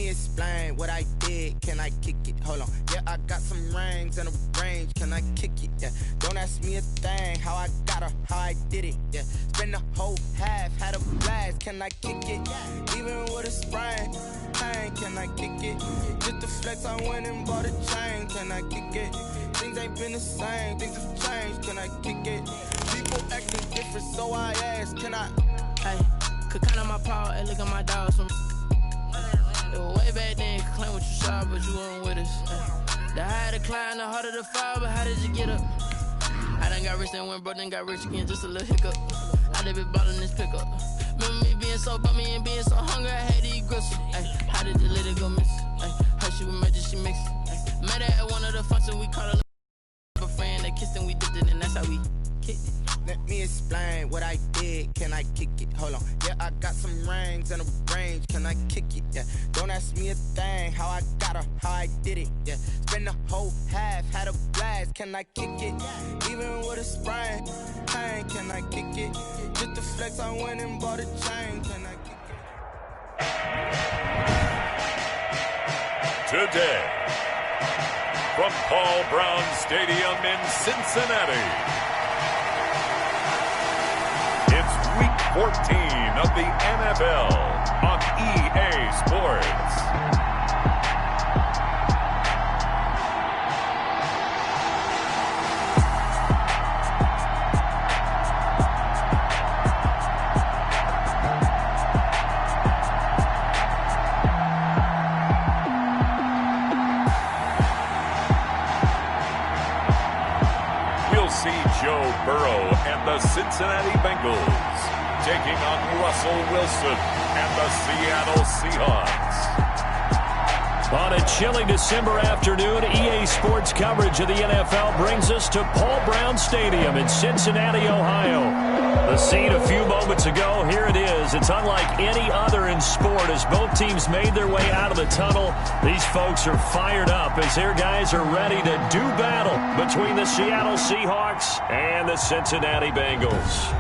me explain what I did. Can I kick it? Hold on. Yeah, I got some rings and a range. Can I kick it? Yeah. Don't ask me a thing. How I got her, how I did it. Yeah. Spend the whole half, had a blast. Can I kick it? Even with a sprain. Pain, can I kick it? Just the flex, I went and bought a chain. Can I kick it? Things ain't been the same. Things have changed. Can I kick it? People acting different, so I ask. Can I? Hey, could count on my power and look at my dogs from. It was way back then, could claim what you saw, but you weren't with us. The higher the climb, the harder the fall, but how did you get up? I done got rich and went broke, then got rich again, just a little hiccup. I done been ballin' this pickup. Remember me being so bummy and being so hungry, I had to eat gristle. Ay, how did the little go miss? Ay, her she was magic, she mixed. Ay, met her at one of the functions, we caught a friend that kissed and we dipped it, and that's how we kicked it. Let me explain what I did. Can I kick it? Hold on. Yeah, I got some rings and a range. Can I kick it? Yeah. Don't ask me a thing. How I got her, how I did it. Yeah. Spend the whole half, had a blast. Can I kick it? Even with a sprain. Pain, can I kick it? Just the flex, I went and bought a chain. Can I kick it? Today, from Paul Brown Stadium in Cincinnati, it's Week 14 of the NFL on EA Sports. We'll see Joe Burrow and the Cincinnati Bengals taking on Russell Wilson and the Seattle Seahawks. On a chilly December afternoon, EA Sports coverage of the NFL brings us to Paul Brown Stadium in Cincinnati, Ohio. The scene a few moments ago, here it is. It's unlike any other in sport as both teams made their way out of the tunnel. These folks are fired up as their guys are ready to do battle between the Seattle Seahawks and the Cincinnati Bengals.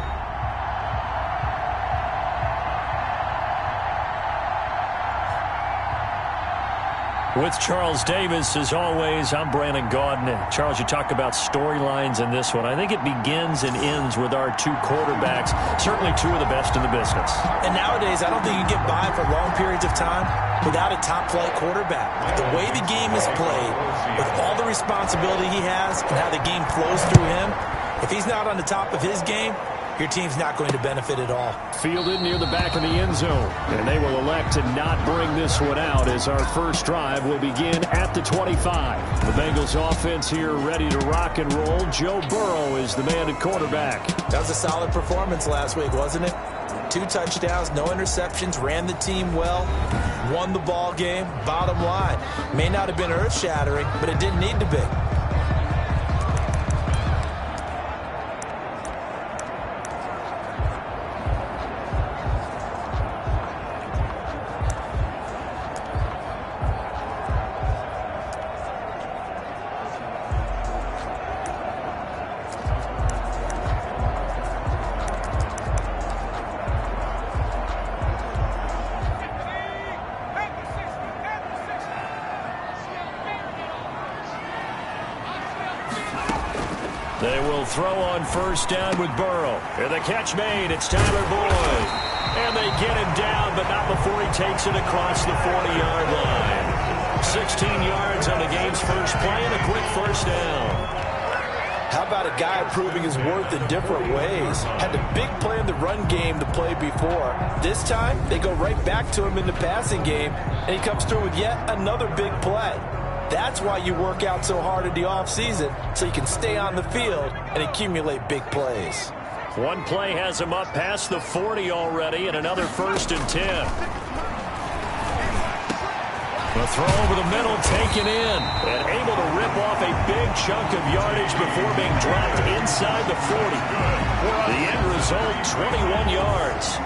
With Charles Davis, as always, I'm Brandon Gaudin. Charles, you talk about storylines in this one. I think it begins and ends with our two quarterbacks, certainly two of the best in the business. And nowadays, I don't think you can get by for long periods of time without a top-flight quarterback. The way the game is played, with all the responsibility he has and how the game flows through him, if he's not on the top of his game, your team's not going to benefit at all. Fielded near the back of the end zone. And they will elect to not bring this one out as our first drive will begin at the 25. The Bengals offense here ready to rock and roll. Joe Burrow is the man at quarterback. That was a solid performance last week, wasn't it? 2 touchdowns, no interceptions, ran the team well, won the ball game. Bottom line, may not have been earth-shattering, but it didn't need to be. They will throw on first down with Burrow. And the catch made. It's Tyler Boyd. And they get him down, but not before he takes it across the 40-yard line. 16 yards on the game's first play and a quick first down. How about a guy proving his worth in different ways? Had a big play in the run game to play before. This time, they go right back to him in the passing game, and he comes through with yet another big play. That's why you work out so hard in the offseason, so you can stay on the field and accumulate big plays. One play has him up past the 40 already, and another 1st and 10. The throw over the middle taken in, and able to rip off a big chunk of yardage before being dropped inside the 40. The end result, 21 yards.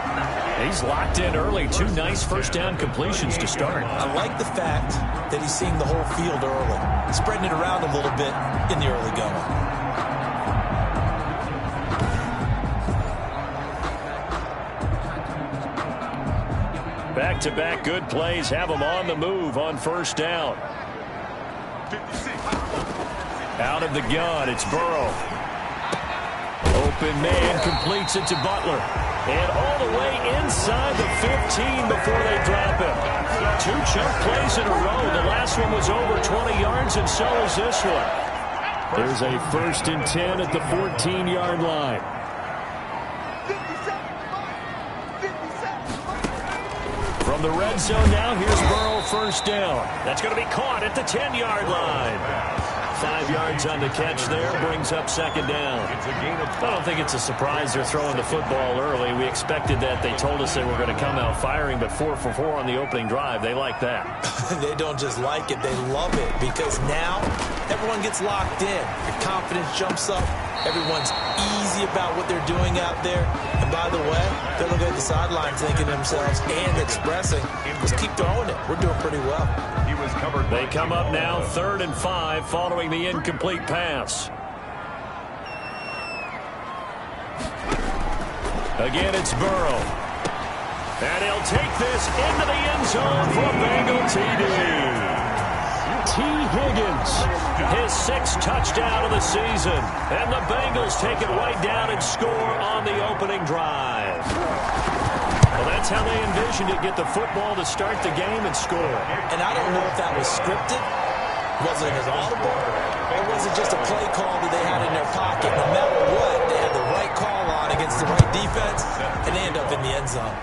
He's locked in early. 2 nice first down completions to start. I like the fact that he's seeing the whole field early, spreading it around a little bit in the early going. Back back-to-back good plays have them on the move on first down. Out of the gun, it's Burrow. Open man completes it to Butler. And all the way inside the 15 before they drop him. 2 chunk plays in a row. The last one was over 20 yards, and so is this one. There's a 1st and 10 at the 14-yard line. From the red zone now, here's Burrow, first down. That's going to be caught at the 10-yard line. 5 yards on the catch there, brings up 2nd down. I don't think it's a surprise they're throwing the football early. We expected that. They told us they were going to come out firing, but 4 for 4 on the opening drive. They like that. They don't just like it, they love it, because now everyone gets locked in. Your confidence jumps up. Everyone's easy about what they're doing out there. And by the way, they're looking at the sideline thinking to themselves and expressing, just keep throwing it. We're doing pretty well. They come up now 3rd and 5 following the incomplete pass. Again, it's Burrow. And he'll take this into the end zone for a Bengal TD. T. Higgins, his 6th touchdown of the season. And the Bengals take it right down and score on the opening drive. Well, that's how they envisioned it, get the football to start the game and score. And I don't know if that was scripted. Was it an audible? Or was it just a play call that they had in their pocket? No matter what, they had the right call on against the right defense, and they end up in the end zone.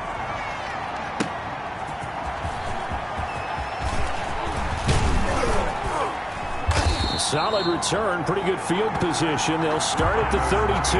Solid return, pretty good field position. They'll start at the 32.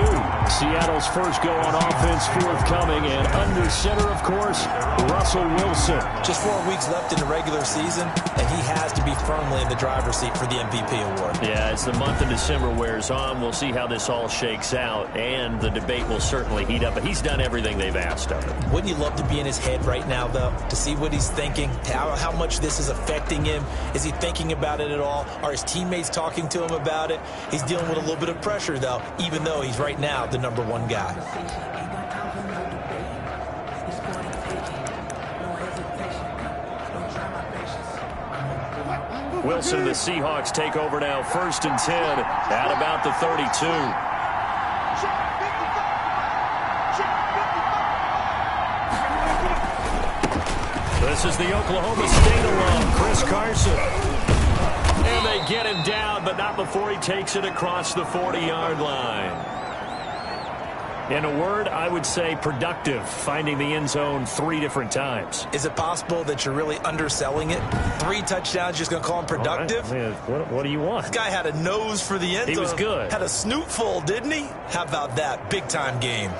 Seattle's first go on offense forthcoming, and under center, of course, Russell Wilson. Just 4 weeks left in the regular season, and he has to be firmly in the driver's seat for the MVP award. Yeah, as the month of December wears on, we'll see how this all shakes out, and the debate will certainly heat up. But he's done everything they've asked of him. Wouldn't you love to be in his head right now, though, to see what he's thinking, how much this is affecting him? Is he thinking about it at all? Are his teammates talking to him about it? He's dealing with a little bit of pressure, though, even though he's right now the #1 guy. Wilson and the Seahawks take over now, 1st and 10 at about the 32. This is the Oklahoma State alum, Chris Carson. And they get him down, but not before he takes it across the 40-yard line. In a word, I would say productive, finding the end zone 3 different times. Is it possible that you're really underselling it? 3 touchdowns, just going to call him productive? Right. What do you want? This guy had a nose for the end zone. He was good. Had a snoot full, didn't he? How about that? Big-time game.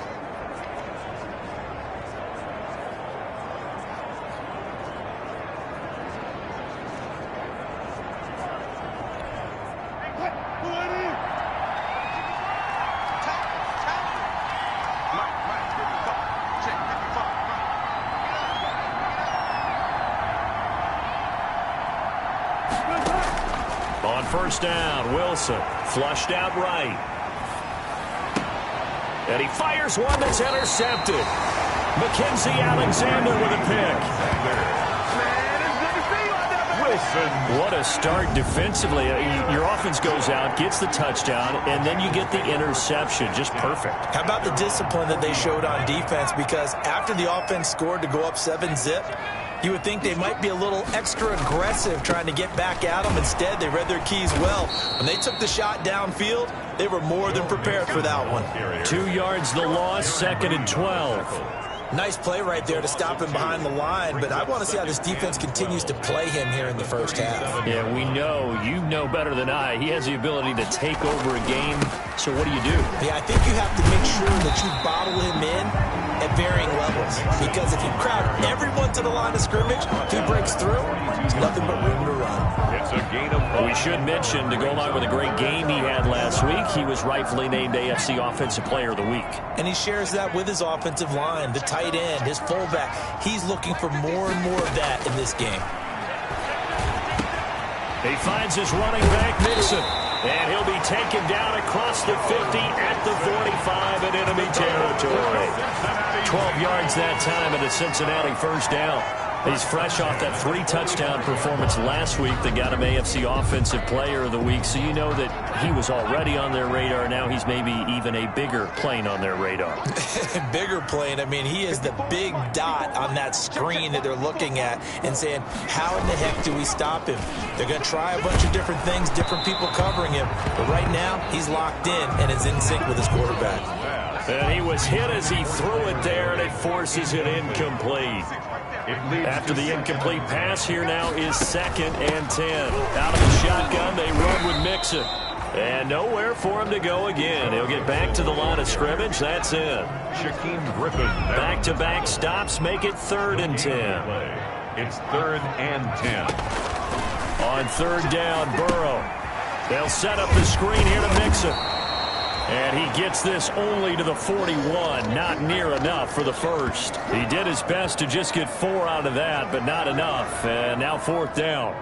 On first down, Wilson flushed out right. And he fires one that's intercepted. Mackenzie Alexander with a pick. Wilson. What a start defensively. Your offense goes out, gets the touchdown, and then you get the interception. Just perfect. How about the discipline that they showed on defense? Because after the offense scored to go up 7-zip, you would think they might be a little extra aggressive trying to get back at them. Instead, they read their keys well. When they took the shot downfield, they were more than prepared for that one. 2 yards the loss, 2nd and 12. Nice play right there to stop him behind the line, but I want to see how this defense continues to play him here in the first half. Yeah, we know. You know better than I. He has the ability to take over a game, so what do you do? Yeah, I think you have to make sure that you bottle him in at varying levels, because if you crowd everyone to the line of scrimmage, if he breaks through, there's nothing but room to run. It's a gain of We should mention, to go along with a great game he had last week, he was rightfully named AFC Offensive Player of the Week. And he shares that with his offensive line, the tight end, his fullback. He's looking for more and more of that in this game. He finds his running back, Nixon, and he'll be taken down across the 50 at the 45 in enemy territory. 12 yards that time at a Cincinnati first down. He's fresh off that 3-touchdown performance last week that got him AFC Offensive Player of the Week, so you know that he was already on their radar. Now he's maybe even a bigger plane on their radar. Bigger plane. I mean, he is the big dot on that screen that they're looking at and saying, how in the heck do we stop him? They're going to try a bunch of different things, different people covering him, but right now he's locked in and is in sync with his quarterback. And he was hit as he threw it there, and it forces it incomplete. After the incomplete pass, here now is 2nd and 10. Out of the shotgun, they run with Mixon. And nowhere for him to go again. He'll get back to the line of scrimmage. That's it. Shaquem Griffin. Back-to-back stops make it 3rd and 10. It's 3rd and 10. On 3rd down, Burrow. They'll set up the screen here to Mixon. And he gets this only to the 41. Not near enough for the first. He did his best to just get 4 out of that, but not enough. And now 4th down.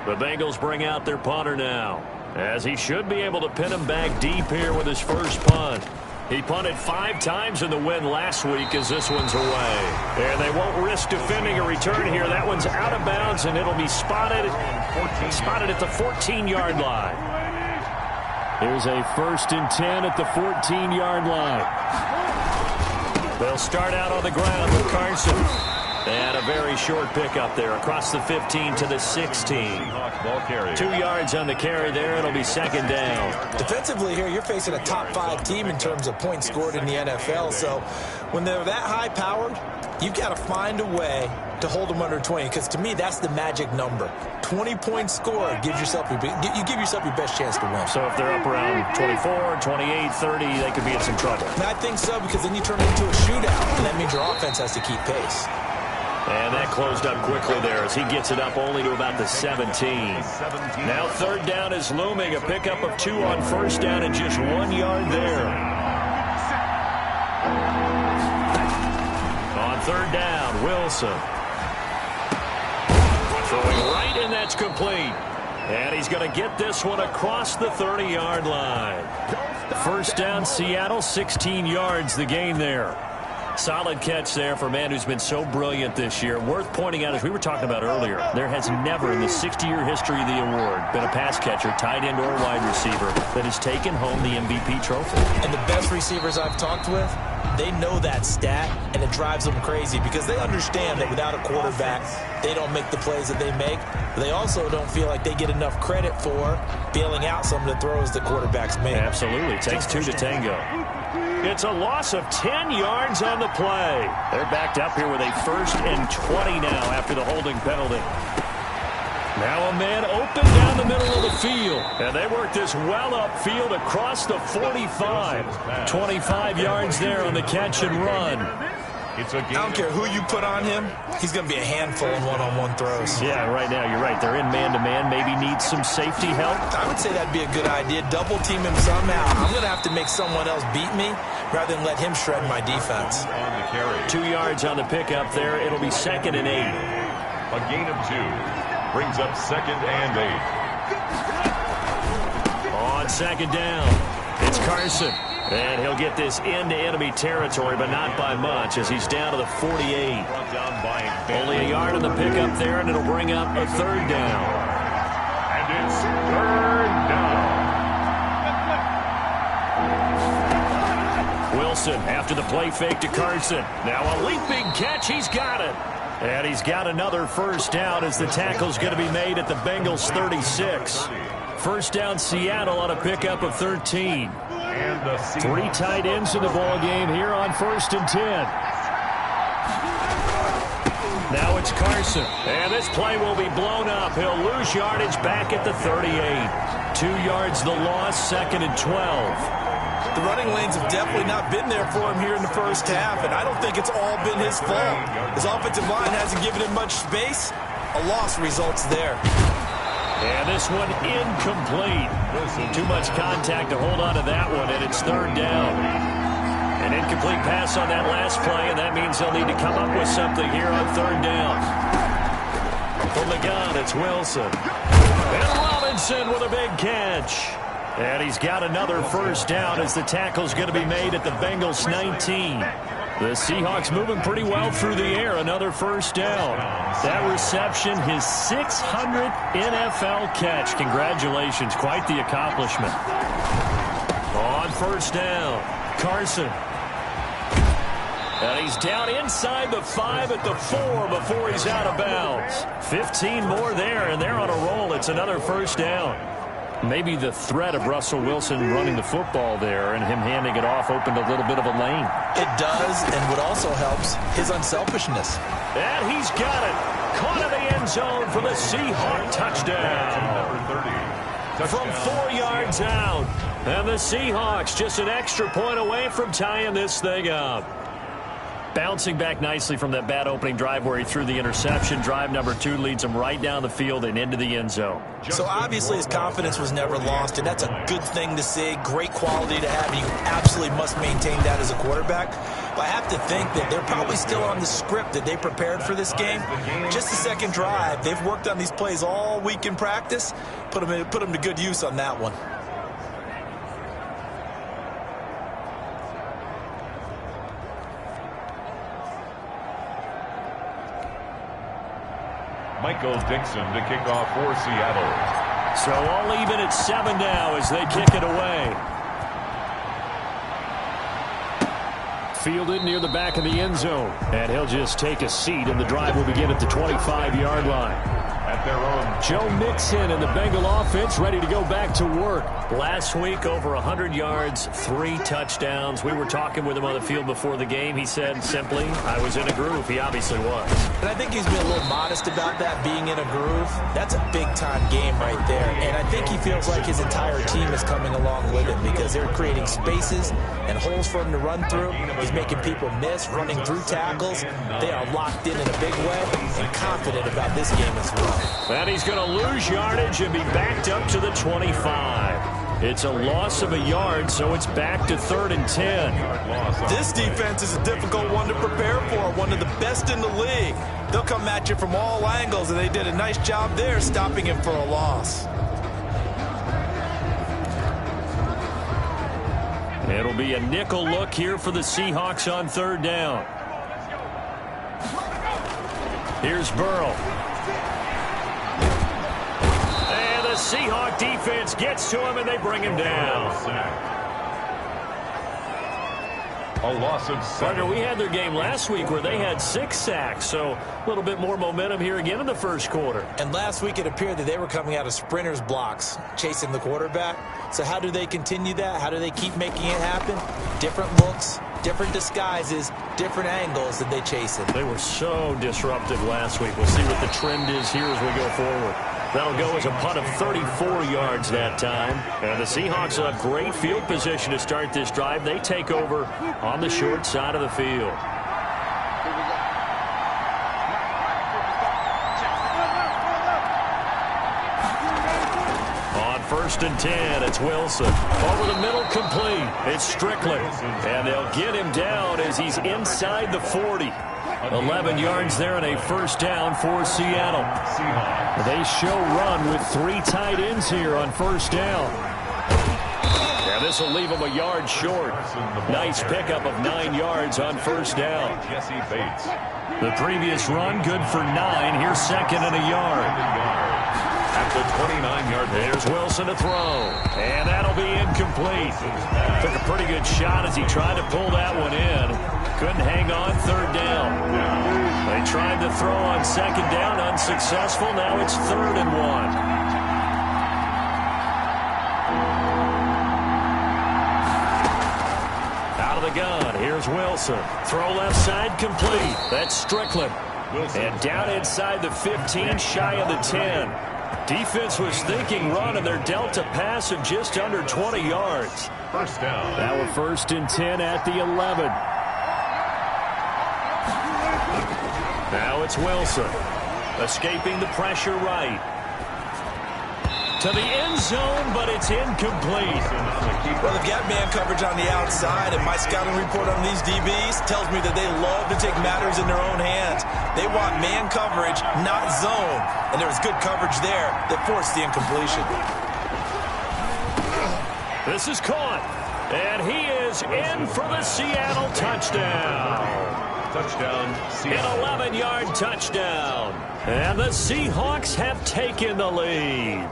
The Bengals bring out their punter now, as he should be able to pin him back deep here with his first punt. He punted 5 times in the win last week as this one's away. And they won't risk defending a return here. That one's out of bounds, and it'll be spotted at the 14-yard line. Here's a 1st and 10 at the 14-yard line. They'll start out on the ground with Carson. And a very short pickup there across the 15 to the 16. 2 yards on the carry there. It'll be 2nd down. Defensively here, you're facing a top 5 team in terms of points scored in the NFL. So when they're that high-powered, you've got to find a way to hold them under 20, because to me, that's the magic number. 20-point score gives yourself you give yourself your best chance to win. So if they're up around 24, 28, 30, they could be in some trouble. And I think so, because then you turn it into a shootout, and that means your offense has to keep pace. And that closed up quickly there as he gets it up only to about the 17. Now 3rd down is looming. A pickup of 2 on 1st down and just 1 yard there. On 3rd down, Wilson. Throwing right, and that's complete. And he's going to get this one across the 30-yard line. 1st down, Seattle, 16 yards the gain there. Solid catch there for a man who's been so brilliant this year. Worth pointing out, as we were talking about earlier, there has never in the 60-year history of the award been a pass catcher, tight end, or wide receiver that has taken home the MVP trophy. And the best receivers I've talked with, they know that stat, and it drives them crazy because they understand that without a quarterback, they don't make the plays that they make. But they also don't feel like they get enough credit for bailing out some of the throws the quarterbacks make. Absolutely. It takes 2 to tango. It's a loss of 10 yards on the play. They're backed up here with a 1st and 20 now after the holding penalty. Now a man open down the middle of the field. And they work this well upfield across the 45. 25 yards there on the catch and run. I don't care who you put on him, he's going to be a handful in one-on-one throws. Yeah, right now, you're right. They're in man-to-man. Maybe need some safety help. I would say that'd be a good idea. Double team him somehow. I'm going to have to make someone else beat me rather than let him shred my defense. 2 yards on the pickup there. It'll be 2nd and 8. A gain of 2 brings up 2nd and 8. On 2nd down, it's Carson. And he'll get this into enemy territory, but not by much, as he's down to the 48. Only a yard on the pickup there, and it'll bring up a 3rd down. And it's 3rd down. Wilson after the play fake to Carson. Now a leaping catch. He's got it. And he's got another 1st down as the tackle's going to be made at the Bengals 36. 1st down, Seattle on a pickup of 13. 3 tight ends in the ball game here on 1st and 10. Now it's Carson, and this play will be blown up. He'll lose yardage back at the 38. 2 yards the loss, 2nd and 12. The running lanes have definitely not been there for him here in the first half, and I don't think it's all been his fault. His offensive line hasn't given him much space. A loss results there. And this one incomplete. Too much contact to hold on to that one, and it's 3rd down. An incomplete pass on that last play, and that means they'll need to come up with something here on 3rd down. From the gun, it's Wilson. And Robinson with a big catch. And he's got another 1st down as the tackle's going to be made at the Bengals 19. The Seahawks moving pretty well through the air. Another first down. That reception, his 600th NFL catch. Congratulations. Quite the accomplishment. On first down, Carson. And he's down inside the 5 at the 4 before he's out of bounds. 15 more there, and they're on a roll. It's another first down. Maybe the threat of Russell Wilson running the football there and him handing it off opened a little bit of a lane. It does, and what also helps, his unselfishness. And he's got it. Caught in the end zone for the Seahawk touchdown. From 4 yards out. And the Seahawks just an extra point away from tying this thing up. Bouncing back nicely from that bad opening drive where he threw the interception. Drive number 2 leads him right down the field and into the end zone. So obviously his confidence was never lost, and that's a good thing to see. Great quality to have. You absolutely must maintain that as a quarterback. But I have to think that they're probably still on the script that they prepared for this game. Just the second drive. They've worked on these plays all week in practice. Put them to good use on that one. Michael Dixon to kick off for Seattle. So all even at 7 now as they kick it away. Fielded near the back of the end zone. And he'll just take a seat, and the drive will begin at the 25-yard line. At their own. Joe Mixon and the Bengal offense ready to go back to work. Last week, over 100 yards, 3 touchdowns. We were talking with him on the field before the game. He said simply, I was in a groove. He obviously was. And I think he's been a little modest about that, being in a groove. That's a big-time game right there. And I think he feels like his entire team is coming along with him because they're creating spaces and holes for him to run through. He's making people miss, running through tackles. They are locked in a big way and confident about this game as well. And he's going to lose yardage and be backed up to the 25. It's a loss of a yard, so it's back to 3rd and 10. This defense is a difficult one to prepare for, one of the best in the league. They'll come at you from all angles, and they did a nice job there stopping him for a loss. It'll be a nickel look here for the Seahawks on 3rd down. Here's Burrow. And the Seahawk defense gets to him, and they bring him down. A loss of 7. Partner, we had their game last week where they had 6 sacks, so a little bit more momentum here again in the first quarter. And last week it appeared that they were coming out of sprinters blocks, chasing the quarterback. So how do they continue that? How do they keep making it happen? Different looks, different disguises, different angles that they chase it. They were so disruptive last week. We'll see what the trend is here as we go forward. That'll go as a punt of 34 yards that time. And the Seahawks will have great field position to start this drive. They take over on the short side of the field. On 1st and 10, it's Wilson. Over the middle, complete. It's Strickland. And they'll get him down as he's inside the 40. 11 yards there and a first down for Seattle. They show run with 3 tight ends here on first down. And this will leave them a yard short. Nice pickup of 9 yards on first down. The previous run good for 9. Here's 2nd and a yard. At the 29-yard line. There's Wilson to throw. And that'll be incomplete. Took a pretty good shot as he tried to pull that one in. Couldn't hang on 3rd down. They tried to throw on 2nd down, unsuccessful. Now it's 3rd and 1. Out of the gun, here's Wilson. Throw left side, complete. That's Strickland. And down inside the 15, shy of the 10. Defense was thinking run, and they're dealt a pass of just under 20 yards. First down. Now we're 1st and 10 at the 11. Now it's Wilson. Escaping the pressure right. To the end zone, but it's incomplete. Well, they've got man coverage on the outside, and my scouting report on these DBs tells me that they love to take matters in their own hands. They want man coverage, not zone. And there was good coverage there that forced the incompletion. This is caught. And he is in for the Seattle touchdown. Touchdown, Seattle. An 11-yard touchdown. And the Seahawks have taken the lead.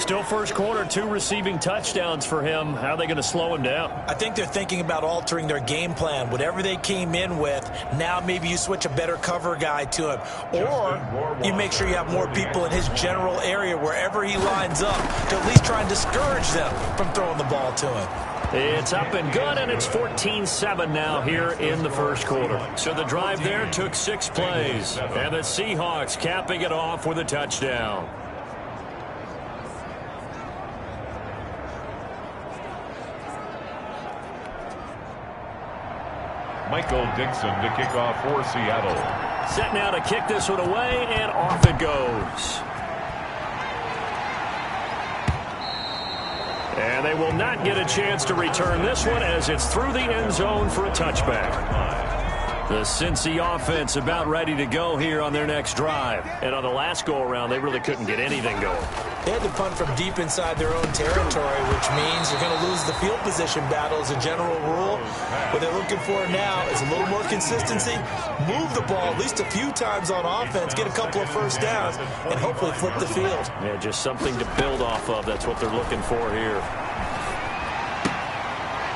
Still first quarter, 2 receiving touchdowns for him. How are they going to slow him down? I think they're thinking about altering their game plan. Whatever they came in with, now maybe you switch a better cover guy to him. Or you make sure you have more people in his general area wherever he lines up to at least try and discourage them from throwing the ball to him. It's up and good, and it's 14-7 now here in the first quarter. So the drive there took 6 plays, and the Seahawks capping it off with a touchdown. Michael Dixon to kick off for Seattle. Set now to kick this one away, and off it goes. And they will not get a chance to return this one as it's through the end zone for a touchback. The Cincy offense about ready to go here on their next drive. And on the last go-around, they really couldn't get anything going. They had to punt from deep inside their own territory, which means they're going to lose the field position battle as a general rule. What they're looking for now is a little more consistency, move the ball at least a few times on offense, get a couple of first downs, and hopefully flip the field. Yeah, just something to build off of. That's what they're looking for here.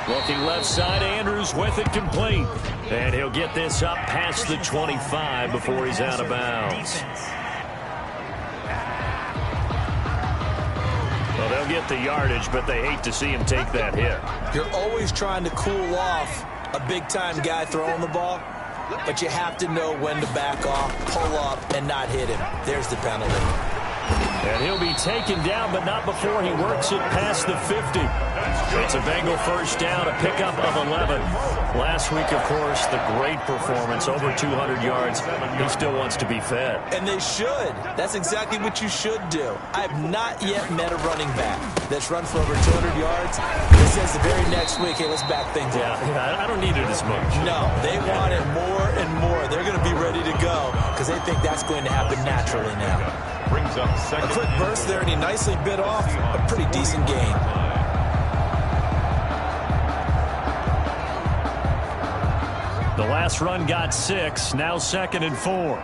Looking left side, Andrews with it complete. And he'll get this up past the 25 before he's out of bounds. Well, they'll get the yardage, but they hate to see him take that hit. You're always trying to cool off a big-time guy throwing the ball, but you have to know when to back off, pull up, and not hit him. There's the penalty. And he'll be taken down, but not before he works it past the 50. It's a Bengal first down, a pickup of 11. Last week, of course, the great performance, over 200 yards. He still wants to be fed. And they should. That's exactly what you should do. I have not yet met a running back that's run for over 200 yards. This says the very next week, hey, let's back things up. Yeah, I don't need it as much. No, they want it more and more. They're going to be ready to go because they think that's going to happen naturally now. Brings up second. A quick burst there, and he nicely bit off a pretty decent gain. The last run got 6, now 2nd and 4.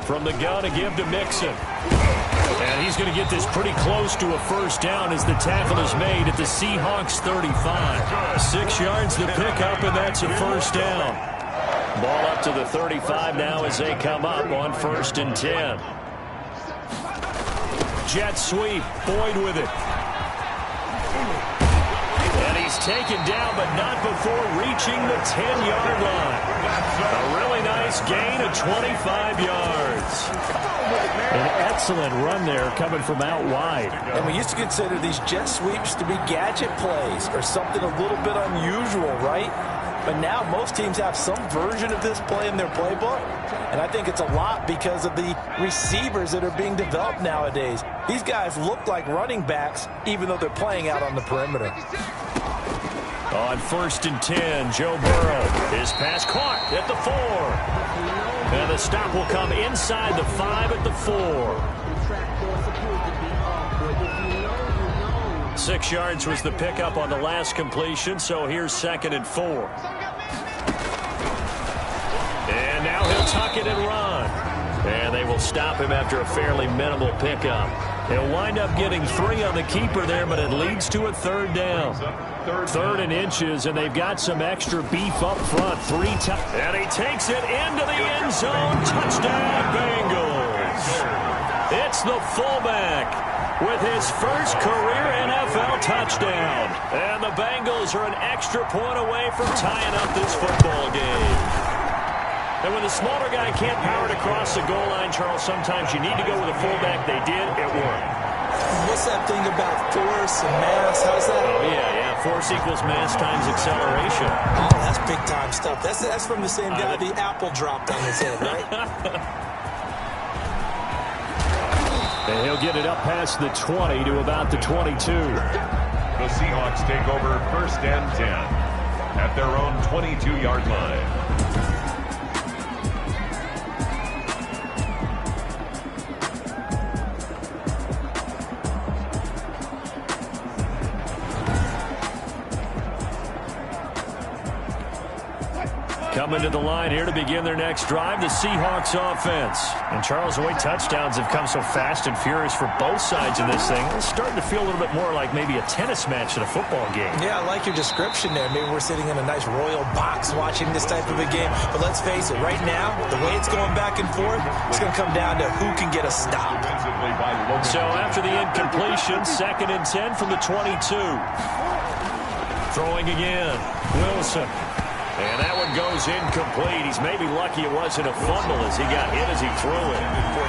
From the gun to give to Mixon. And he's going to get this pretty close to a first down as the tackle is made at the Seahawks 35. 6 yards to pick up, and that's a first down. Ball up to the 35 now as they come up on 1st and 10. Jet sweep, Boyd with it. And he's taken down, but not before reaching the 10-yard line. A really nice gain of 25 yards. An excellent run there coming from out wide. And we used to consider these jet sweeps to be gadget plays or something a little bit unusual, right? But now most teams have some version of this play in their playbook. And I think it's a lot because of the receivers that are being developed nowadays. These guys look like running backs even though they're playing out on the perimeter. On 1st and 10, Joe Burrow. His pass caught at the 4. And the stop will come inside the 5 at the 4. 6 yards was the pickup on the last completion, so here's 2nd and 4. And now he'll tuck it and run. And they will stop him after a fairly minimal pickup. He'll wind up getting 3 on the keeper there, but it leads to a 3rd down. 3rd and inches, and they've got some extra beef up front. 3 times. And he takes it into the end zone. Touchdown, Bengals. It's the fullback with his first career NFL touchdown. And the Bengals are an extra point away from tying up this football game. And when the smaller guy can't power it across the goal line, Charles, sometimes you need to go with a fullback. They did. It worked. What's that thing about force and mass? How's that? Oh, yeah. Force equals mass times acceleration. Oh, that's big-time stuff. That's from the same guy the apple dropped on his head, right? And he'll get it up past the 20 to about the 22. The Seahawks take over 1st and 10 at their own 22-yard line. coming to the line here to begin their next drive, the Seahawks offense. And Charles, the way touchdowns have come so fast and furious for both sides of this thing, it's starting to feel a little bit more like maybe a tennis match in a football game. Yeah, I like your description there. Maybe we're sitting in a nice royal box watching this type of a game. But let's face it, right now, the way it's going back and forth, it's going to come down to who can get a stop. So after the incompletion, 2nd and 10 from the 22. Throwing again, Wilson. And that one goes incomplete. He's maybe lucky it wasn't a fumble as he got hit as he threw it.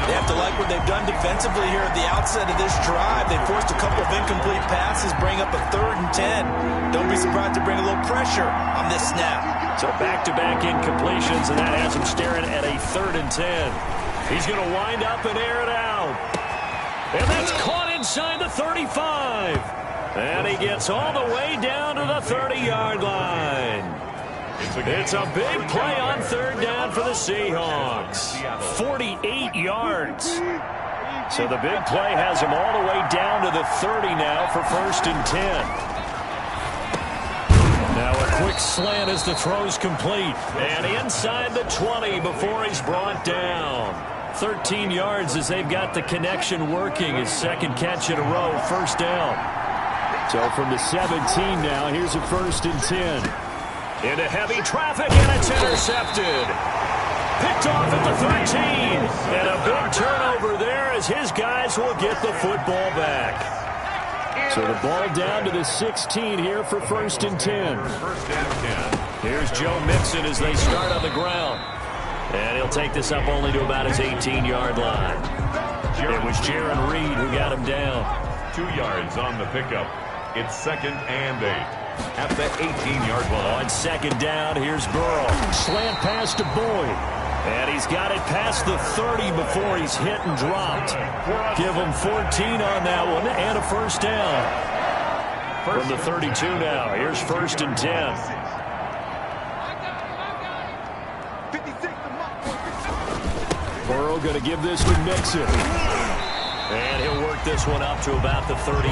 They have to like what they've done defensively here at the outset of this drive. They forced a couple of incomplete passes, bring up a 3rd and 10. Don't be surprised to bring a little pressure on this snap. So back-to-back incompletions, and that has him staring at a 3rd and 10. He's going to wind up and air it out. And that's caught inside the 35. And he gets all the way down to the 30-yard line. It's a big play on 3rd down for the Seahawks. 48 yards. So the big play has him all the way down to the 30 now for 1st and 10. Now a quick slant as the throw's complete. And inside the 20 before he's brought down. 13 yards as they've got the connection working. His 2nd catch in a row, 1st down. So from the 17 now, here's a 1st and 10. Into heavy traffic, and it's intercepted. Picked off at the 13. And a big turnover there as his guys will get the football back. So the ball down to the 16 here for 1st and 10. Here's Joe Mixon as they start on the ground. And he'll take this up only to about his 18-yard line. It was Jaron Reed who got him down. 2 yards on the pickup. It's 2nd and 8. At the 18-yard line. On 2nd down, here's Burrow. Slant pass to Boyd. And he's got it past the 30 before he's hit and dropped. Give him 14 on that one and a 1st down. From the 32 now, here's 1st and 10. Burrow going to give this to Mixon. And he'll work this one up to about the 38.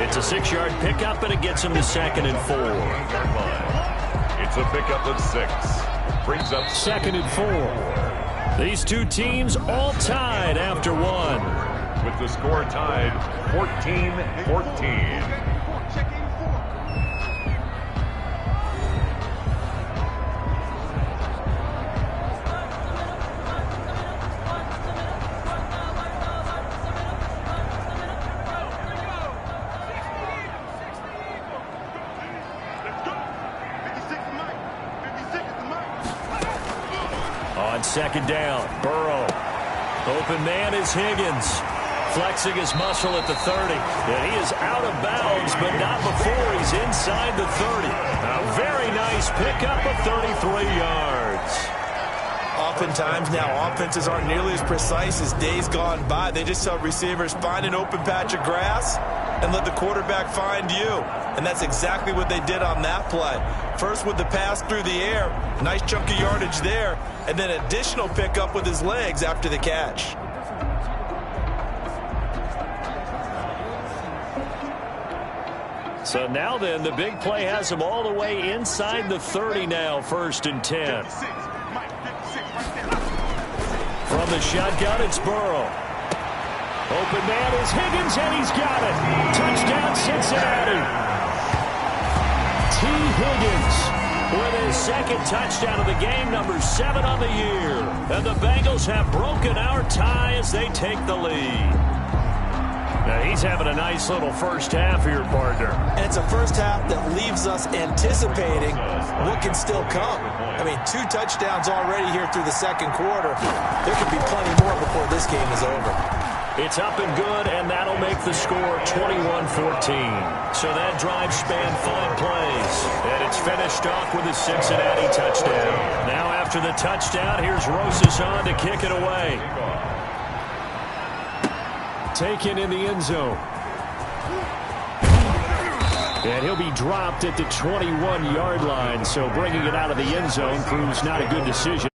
It's a 6-yard pickup, and it gets him to 2nd and 4. It's a pickup of 6. Brings up 2nd and 4. These two teams all tied after one. With the score tied 14-14. On 2nd down, Burrow. Open man is Higgins. Flexing his muscle at the 30. And he is out of bounds, but not before he's inside the 30. A very nice pickup of 33 yards. Oftentimes now, offenses aren't nearly as precise as days gone by. They just tell receivers, find an open patch of grass and let the quarterback find you. And that's exactly what they did on that play. First with the pass through the air, nice chunk of yardage there, and then additional pickup with his legs after the catch. So now then, the big play has him all the way inside the 30 now, 1st and 10. From the shotgun, it's Burrow. Open man is Higgins, and he's got it. Touchdown, Cincinnati. T. Higgins with his 2nd touchdown of the game, number 7 on the year. And the Bengals have broken our tie as they take the lead. Now he's having a nice little first half here, partner. And it's a first half that leaves us anticipating what can still come. I mean, 2 touchdowns already here through the 2nd quarter. There could be plenty more before this game is over. It's up and good, and that'll make the score 21-14. So that drive spanned 5 plays, and it's finished off with a Cincinnati touchdown. Now after the touchdown, here's Rosas on to kick it away. Taken in the end zone. And he'll be dropped at the 21-yard line, so bringing it out of the end zone proves not a good decision.